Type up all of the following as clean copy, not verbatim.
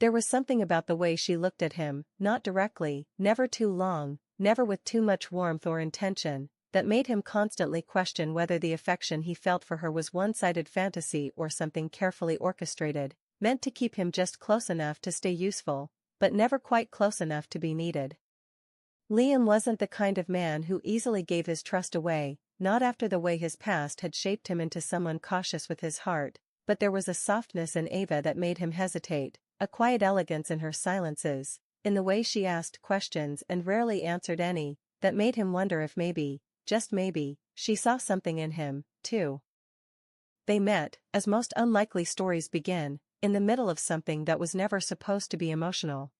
There was something about the way she looked at him, not directly, never too long, never with too much warmth or intention, that made him constantly question whether the affection he felt for her was one-sided fantasy or something carefully orchestrated, meant to keep him just close enough to stay useful, but never quite close enough to be needed. Liam wasn't the kind of man who easily gave his trust away, not after the way his past had shaped him into someone cautious with his heart, but there was a softness in Ava that made him hesitate, a quiet elegance in her silences, in the way she asked questions and rarely answered any, that made him wonder if maybe, just maybe, she saw something in him, too. They met, as most unlikely stories begin, in the middle of something that was never supposed to be emotional.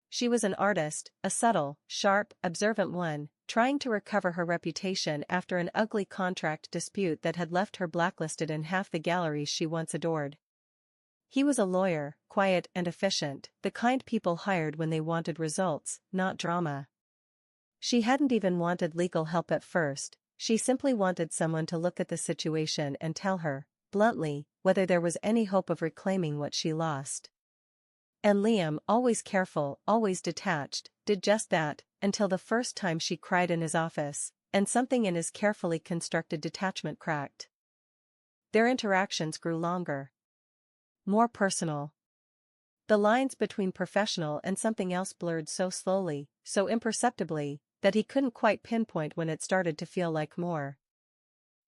She was an artist, a subtle, sharp, observant one, trying to recover her reputation after an ugly contract dispute that had left her blacklisted in half the galleries she once adored. He was a lawyer, quiet and efficient, the kind people hired when they wanted results, not drama. She hadn't even wanted legal help at first, she simply wanted someone to look at the situation and tell her, bluntly, whether there was any hope of reclaiming what she lost. And Liam, always careful, always detached, did just that, until the first time she cried in his office, and something in his carefully constructed detachment cracked. Their interactions grew longer. More personal. The lines between professional and something else blurred so slowly, so imperceptibly, that he couldn't quite pinpoint when it started to feel like more.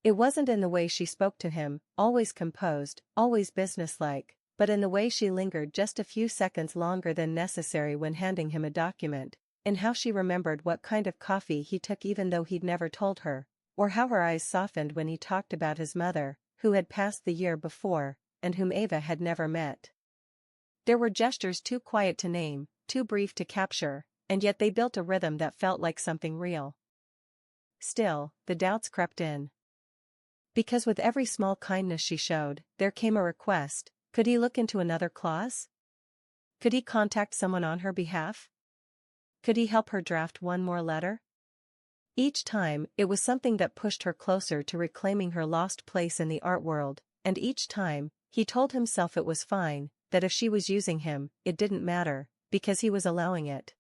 It wasn't in the way she spoke to him, always composed, always businesslike, but in the way she lingered just a few seconds longer than necessary when handing him a document, in how she remembered what kind of coffee he took even though he'd never told her, or how her eyes softened when he talked about his mother, who had passed the year before, and whom Ava had never met. There were gestures too quiet to name, too brief to capture, and yet they built a rhythm that felt like something real. Still, the doubts crept in. Because with every small kindness she showed, there came a request: could he look into another clause? Could he contact someone on her behalf? Could he help her draft one more letter? Each time, it was something that pushed her closer to reclaiming her lost place in the art world, and each time, he told himself it was fine, that if she was using him, it didn't matter, because he was allowing it.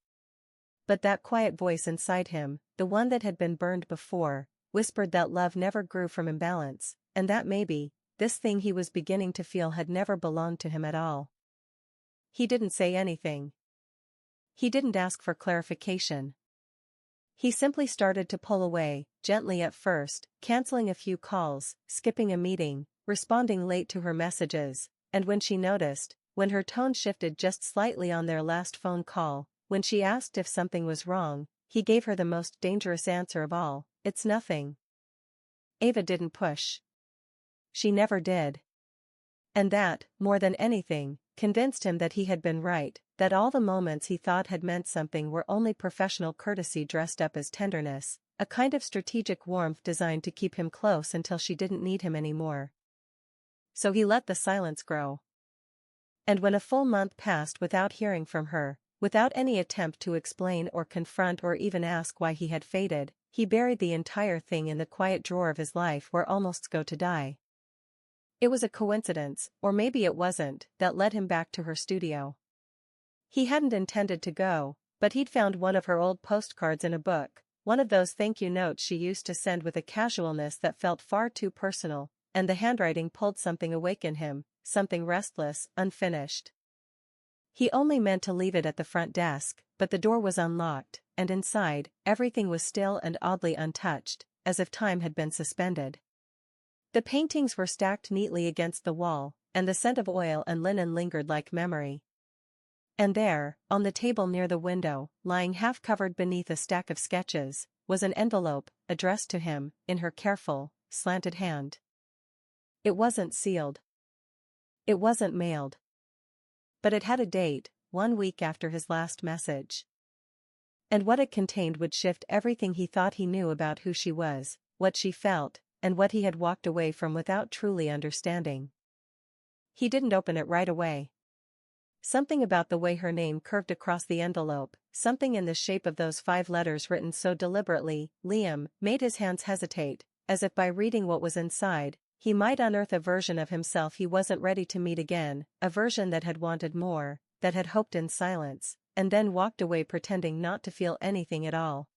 But that quiet voice inside him, the one that had been burned before, whispered that love never grew from imbalance, and that maybe, this thing he was beginning to feel had never belonged to him at all. He didn't say anything. He didn't ask for clarification. He simply started to pull away, gently at first, canceling a few calls, skipping a meeting, responding late to her messages, and when she noticed, when her tone shifted just slightly on their last phone call, when she asked if something was wrong, he gave her the most dangerous answer of all: "It's nothing." Ava didn't push. She never did. And that, more than anything, convinced him that he had been right, that all the moments he thought had meant something were only professional courtesy dressed up as tenderness, a kind of strategic warmth designed to keep him close until she didn't need him anymore. So he let the silence grow. And when a full month passed without hearing from her, without any attempt to explain or confront or even ask why he had faded, he buried the entire thing in the quiet drawer of his life where almosts go to die. It was a coincidence, or maybe it wasn't, that led him back to her studio. He hadn't intended to go, but he'd found one of her old postcards in a book, one of those thank you notes she used to send with a casualness that felt far too personal, and the handwriting pulled something awake in him, something restless, unfinished. He only meant to leave it at the front desk, but the door was unlocked, and inside, everything was still and oddly untouched, as if time had been suspended. The paintings were stacked neatly against the wall, and the scent of oil and linen lingered like memory. And there, on the table near the window, lying half-covered beneath a stack of sketches, was an envelope, addressed to him, in her careful, slanted hand. It wasn't sealed. It wasn't mailed. But it had a date, 1 week after his last message. And what it contained would shift everything he thought he knew about who she was, what she felt, and what he had walked away from without truly understanding. He didn't open it right away. Something about the way her name curved across the envelope, something in the shape of those 5 letters written so deliberately, Liam, made his hands hesitate, as if by reading what was inside, he might unearth a version of himself he wasn't ready to meet again, a version that had wanted more, that had hoped in silence, and then walked away pretending not to feel anything at all.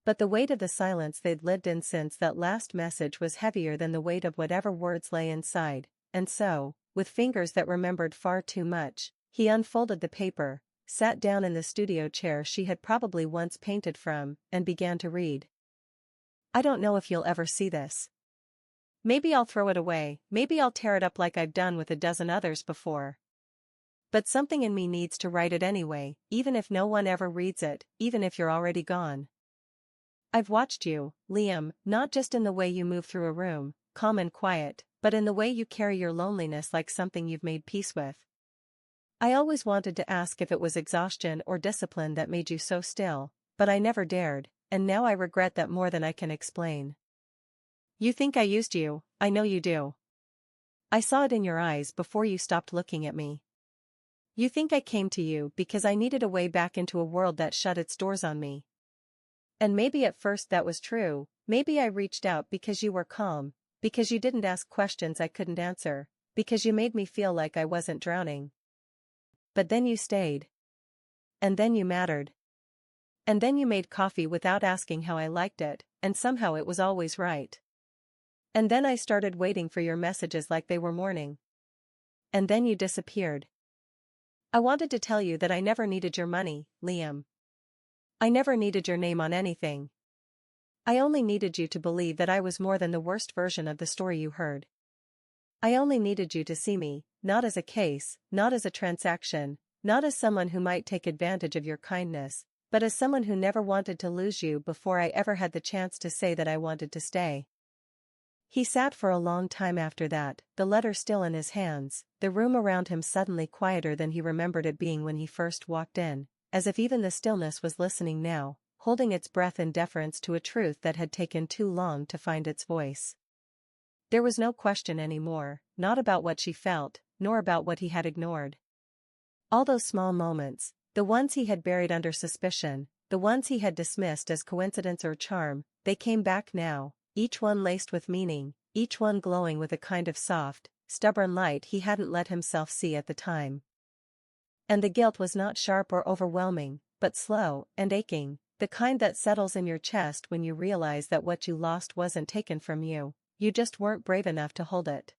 But the weight of the silence they'd lived in since that last message was heavier than the weight of whatever words lay inside, and so, with fingers that remembered far too much, he unfolded the paper, sat down in the studio chair she had probably once painted from, and began to read. "I don't know if you'll ever see this. Maybe I'll throw it away, maybe I'll tear it up like I've done with a dozen others before. But something in me needs to write it anyway, even if no one ever reads it, even if you're already gone. I've watched you, Liam, not just in the way you move through a room, calm and quiet, but in the way you carry your loneliness like something you've made peace with. I always wanted to ask if it was exhaustion or discipline that made you so still, but I never dared, and now I regret that more than I can explain. You think I used you, I know you do. I saw it in your eyes before you stopped looking at me. You think I came to you because I needed a way back into a world that shut its doors on me. And maybe at first that was true, maybe I reached out because you were calm, because you didn't ask questions I couldn't answer, because you made me feel like I wasn't drowning. But then you stayed. And then you mattered. And then you made coffee without asking how I liked it, and somehow it was always right. And then I started waiting for your messages like they were morning. And then you disappeared. I wanted to tell you that I never needed your money, Liam. I never needed your name on anything. I only needed you to believe that I was more than the worst version of the story you heard. I only needed you to see me, not as a case, not as a transaction, not as someone who might take advantage of your kindness, but as someone who never wanted to lose you before I ever had the chance to say that I wanted to stay." He sat for a long time after that, the letter still in his hands, the room around him suddenly quieter than he remembered it being when he first walked in, as if even the stillness was listening now, holding its breath in deference to a truth that had taken too long to find its voice. There was no question anymore, not about what she felt, nor about what he had ignored. All those small moments, the ones he had buried under suspicion, the ones he had dismissed as coincidence or charm, they came back now, each one laced with meaning, each one glowing with a kind of soft, stubborn light he hadn't let himself see at the time. And the guilt was not sharp or overwhelming, but slow and aching, the kind that settles in your chest when you realize that what you lost wasn't taken from you, you just weren't brave enough to hold it.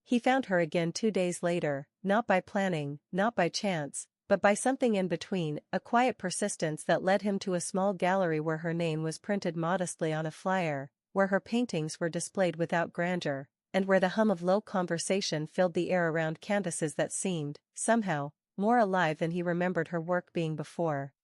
He found her again 2 days later, not by planning, not by chance, but by something in between, a quiet persistence that led him to a small gallery where her name was printed modestly on a flyer, where her paintings were displayed without grandeur, and where the hum of low conversation filled the air around canvases that seemed, somehow, more alive than he remembered her work being before.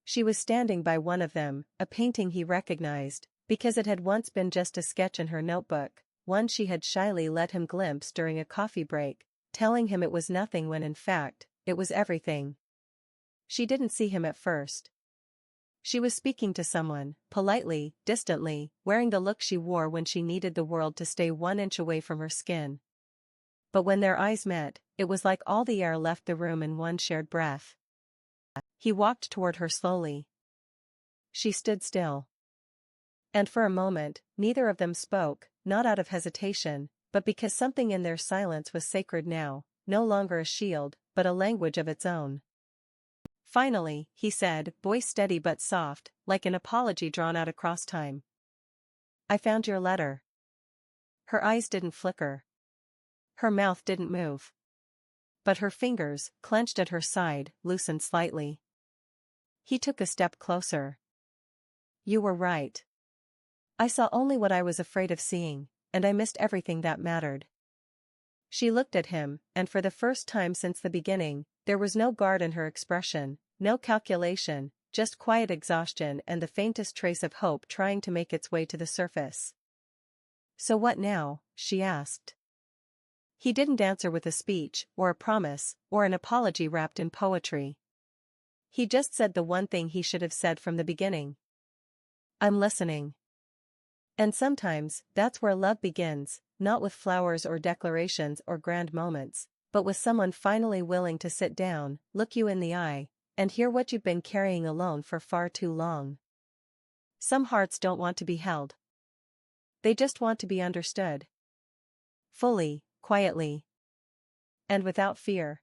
She was standing by one of them, a painting he recognized, because it had once been just a sketch in her notebook, one she had shyly let him glimpse during a coffee break, telling him it was nothing when in fact, it was everything. She didn't see him at first. She was speaking to someone, politely, distantly, wearing the look she wore when she needed the world to stay 1 inch away from her skin. But when their eyes met, it was like all the air left the room in one shared breath. He walked toward her slowly. She stood still. And for a moment, neither of them spoke, not out of hesitation, but because something in their silence was sacred now, no longer a shield, but a language of its own. Finally, he said, voice steady but soft, like an apology drawn out across time. "I found your letter." Her eyes didn't flicker. Her mouth didn't move. But her fingers, clenched at her side, loosened slightly. He took a step closer. "You were right. I saw only what I was afraid of seeing, and I missed everything that mattered." She looked at him, and for the first time since the beginning, there was no guard in her expression, no calculation, just quiet exhaustion and the faintest trace of hope trying to make its way to the surface. "So what now?" she asked. He didn't answer with a speech, or a promise, or an apology wrapped in poetry. He just said the one thing he should have said from the beginning. "I'm listening." And sometimes, that's where love begins, not with flowers or declarations or grand moments, but with someone finally willing to sit down, look you in the eye, and hear what you've been carrying alone for far too long. Some hearts don't want to be held. They just want to be understood. Fully, quietly. And without fear.